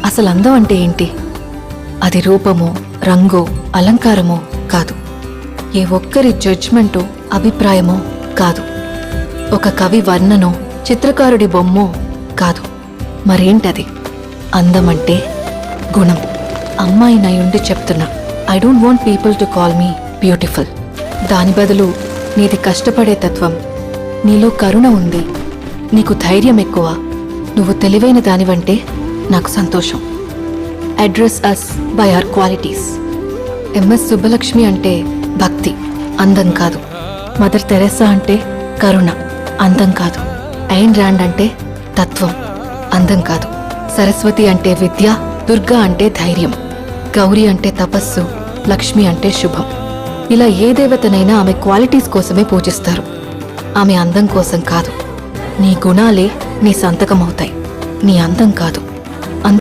అసలు అందం అంటే ఏంటి? అది రూపమో, రంగో, అలంకారమో కాదు. ఏ ఒక్కరి జడ్జ్మెంటో, అభిప్రాయమో కాదు. ఒక కవి వర్ణనో, చిత్రకారుడి బొమ్మో కాదు. మరేంటది? అందమంటే గుణం. అమ్మాయినయుండి చెప్తున్నా, I don't want people to call me beautiful. దాని బదులు నీది కష్టపడే తత్వం, నీలో కరుణ ఉంది, నీకు ధైర్యం ఎక్కువ, నువ్వు తెలివైన దానివంటే నాకు సంతోషం. Address us by our qualities. MS Subbalakshmi అంటే భక్తి, అందం కాదు. మదర్ తెరెసా అంటే కరుణ, అందం కాదు. ఐన్ ర్యాండ్ అంటే తత్వం, అందం కాదు. సరస్వతి అంటే విద్య, దుర్గా అంటే ధైర్యం, గౌరీ అంటే తపస్సు, లక్ష్మి అంటే శుభం. ఇలా ఏ దేవతనైనా ఆమె క్వాలిటీస్ కోసమే పూజిస్తారు, ఆమె అందం కోసం కాదు. నీ గుణాలే నీ సంతకమవుతాయి, నీ అందం కాదు.